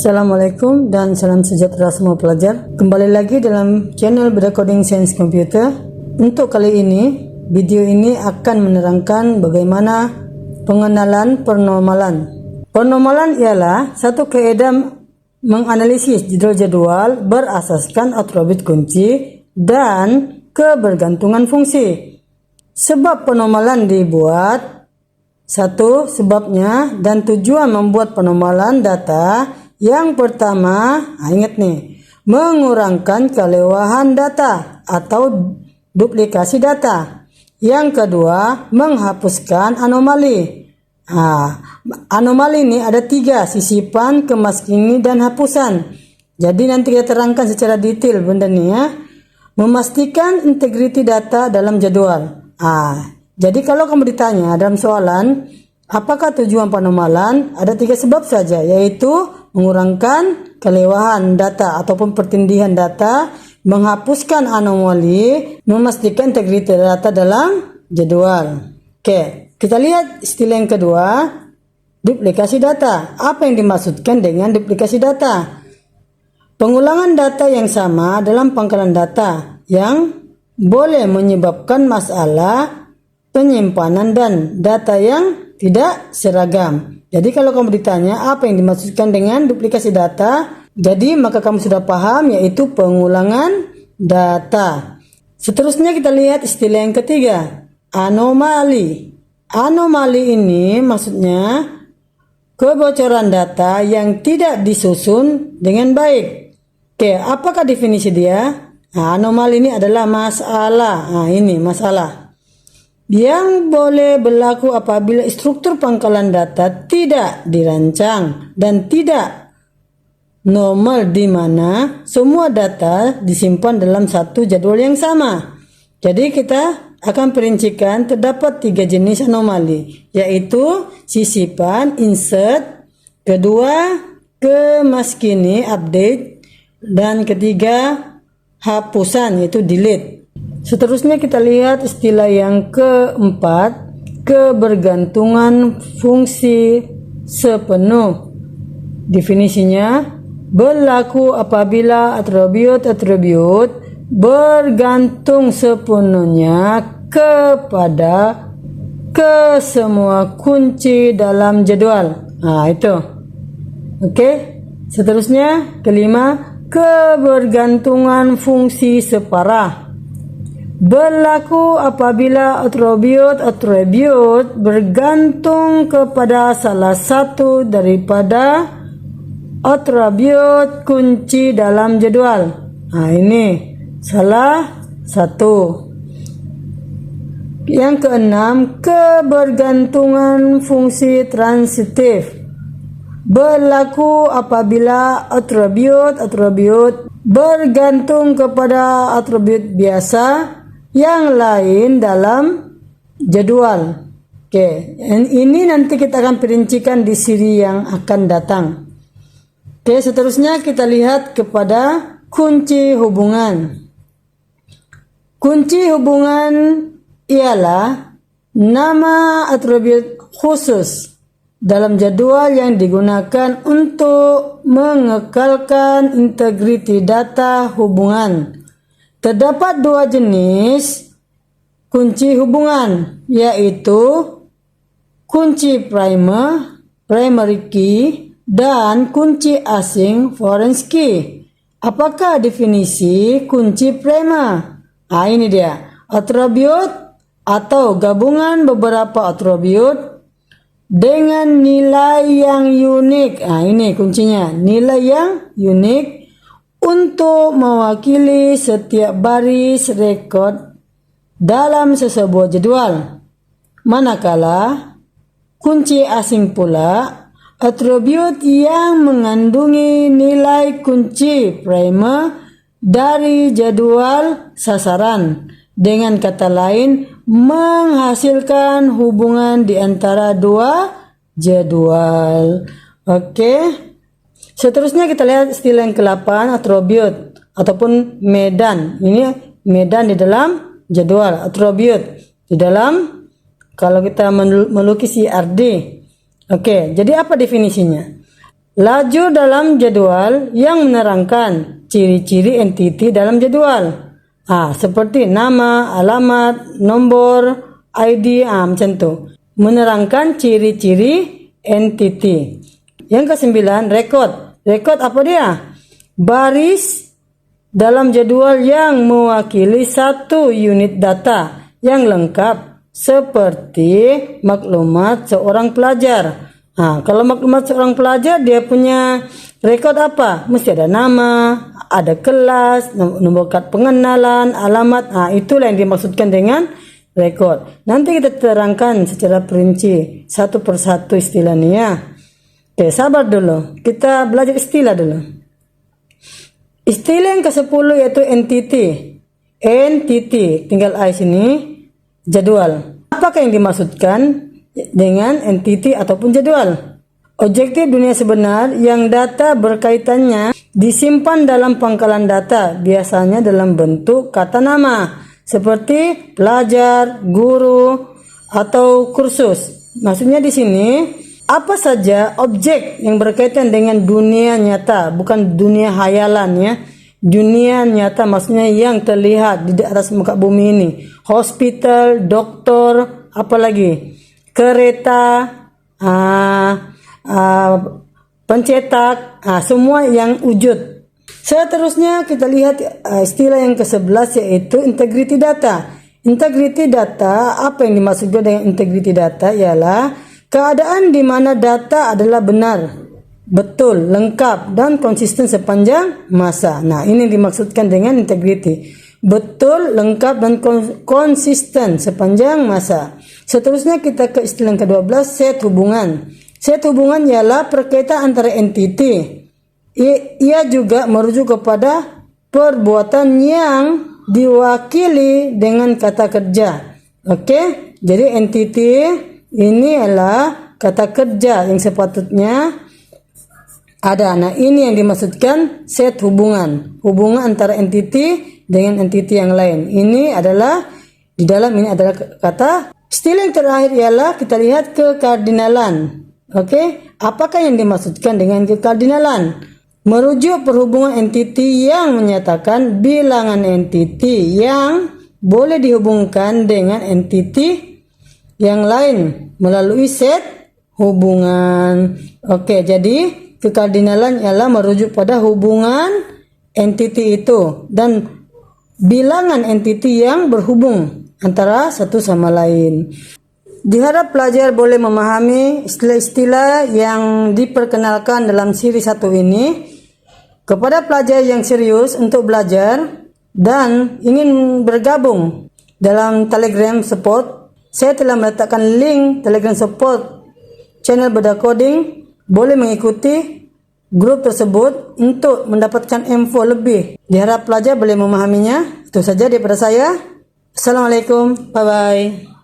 Assalamualaikum dan salam sejahtera semua pelajar. Kembali lagi dalam channel Beda Coding Sains Komputer. Untuk kali ini, video ini akan menerangkan bagaimana pengenalan pernomalan. Pernomalan ialah satu kaedah menganalisis jadwal-jadwal berasaskan atribut kunci dan kebergantungan fungsi. Sebab pernomalan dibuat, satu sebabnya dan tujuan membuat pernomalan data. Yang pertama, ingat nih, mengurangkan kelewahan data atau duplikasi data. Yang kedua, menghapuskan anomali. Anomali ini ada 3, sisipan, kemaskini, dan hapusan. Jadi nanti kita terangkan secara detail benda ini ya. Memastikan integriti data dalam jadwal. Jadi kalau kamu ditanya dalam soalan, apakah tujuan pernomalan? Ada 3 sebab saja, yaitu mengurangkan kelewahan data ataupun pertindihan data, menghapuskan anomali, memastikan integriti data dalam jadwal. Oke, kita lihat istilah yang kedua, duplikasi data. Apa yang dimaksudkan dengan duplikasi data? Pengulangan data yang sama dalam pangkalan data yang boleh menyebabkan masalah penyimpanan dan data yang tidak seragam. Jadi kalau kamu ditanya apa yang dimaksudkan dengan duplikasi data, jadi maka kamu sudah paham, yaitu pengulangan data. Seterusnya kita lihat istilah yang ketiga, anomali. Anomali ini maksudnya kebocoran data yang tidak disusun dengan baik. Oke, apakah definisi dia? Anomali ini adalah masalah. Ini masalah yang boleh berlaku apabila struktur pangkalan data tidak dirancang dan tidak normal, di mana semua data disimpan dalam satu jadwal yang sama. Jadi kita akan perincikan terdapat 3 jenis anomali, yaitu sisipan, insert, kedua kemaskini, update, dan ketiga hapusan, yaitu delete. Seterusnya kita lihat istilah yang keempat, kebergantungan fungsi sepenuh. Definisinya, berlaku apabila atribut bergantung sepenuhnya kepada kesemua kunci dalam jadwal. Itu. Oke. Seterusnya, kelima, kebergantungan fungsi separah. Berlaku apabila atribut bergantung kepada salah satu daripada atribut kunci dalam jadwal. Ini salah satu. Yang keenam, kebergantungan fungsi transitif. Berlaku apabila atribut bergantung kepada atribut biasa yang lain dalam jadwal. Oke, ini nanti kita akan perincikan di siri yang akan datang. Oke, seterusnya kita lihat kepada kunci hubungan. Kunci hubungan ialah nama atribut khusus dalam jadwal yang digunakan untuk mengekalkan integriti data hubungan. Terdapat 2 jenis kunci hubungan, yaitu kunci primary key, dan kunci asing foreign key. Apakah definisi kunci primer? Ini dia, atribut atau gabungan beberapa atribut dengan nilai yang unik. Ini kuncinya, nilai yang unik untuk mewakili setiap baris rekod dalam sesebuah jadwal. Manakala kunci asing pula atribut yang mengandungi nilai kunci primer dari jadwal sasaran. Dengan kata lain, menghasilkan hubungan di antara 2 jadwal. Oke. Seterusnya kita lihat istilah yang ke-8, atribut ataupun medan. Ini medan di dalam jadwal, atribut di dalam kalau kita melukis IRD. Oke, jadi apa definisinya? laju dalam jadwal yang menerangkan ciri-ciri entiti dalam jadwal. Seperti nama, alamat, nomor, ID, macam tu. Menerangkan ciri-ciri entiti. Yang ke-9, rekod. Rekod apa dia? Baris dalam jadwal yang mewakili satu unit data yang lengkap seperti maklumat seorang pelajar. Kalau maklumat seorang pelajar, dia punya rekod apa? Mesti ada nama, ada kelas, nombor kad pengenalan, alamat. Itulah yang dimaksudkan dengan rekod. Nanti kita terangkan secara perinci satu persatu istilah ini ya. Oke, sabar dulu. Kita belajar istilah dulu. Istilah yang ke-10 yaitu entity. Entity, tinggal I sini, jadwal. Apakah yang dimaksudkan dengan entity ataupun jadwal? Objektif dunia sebenar yang data berkaitannya disimpan dalam pangkalan data, biasanya dalam bentuk kata nama, seperti pelajar, guru, atau kursus. Maksudnya di sini, apa saja objek yang berkaitan dengan dunia nyata, bukan dunia hayalan ya. Dunia nyata maksudnya yang terlihat di atas muka bumi ini. Hospital, dokter, apalagi kereta, pencetak, semua yang wujud. Seterusnya kita lihat istilah yang ke-11 yaitu integrity data. Integrity data, apa yang dimaksudkan dengan integrity data ialah keadaan di mana data adalah benar, betul, lengkap, dan konsisten sepanjang masa. Ini dimaksudkan dengan integrity. Betul, lengkap, dan konsisten sepanjang masa. Seterusnya kita ke istilah yang ke-12, set hubungan. Set hubungan ialah perkaitan antara entiti. Ia juga merujuk kepada perbuatan yang diwakili dengan kata kerja. Oke, jadi entiti ini adalah kata kerja yang sepatutnya ada. Ini yang dimaksudkan set hubungan. Hubungan antara entiti dengan entiti yang lain. Ini adalah, di dalam ini adalah kata. Istilah yang terakhir ialah kita lihat kekardinalan. Oke, apakah yang dimaksudkan dengan kekardinalan? Merujuk perhubungan entiti yang menyatakan bilangan entiti yang boleh dihubungkan dengan entiti yang lain melalui set hubungan. Oke, jadi kekardinalan ialah merujuk pada hubungan entiti itu dan bilangan entiti yang berhubung antara satu sama lain. Diharap pelajar boleh memahami istilah-istilah yang diperkenalkan dalam siri 1 ini. Kepada pelajar yang serius untuk belajar dan ingin bergabung dalam Telegram support, saya telah meletakkan link Telegram support channel Bedah Coding. Boleh mengikuti grup tersebut untuk mendapatkan info lebih. Diharap pelajar boleh memahaminya. Itu saja daripada saya. Assalamualaikum. Bye-bye.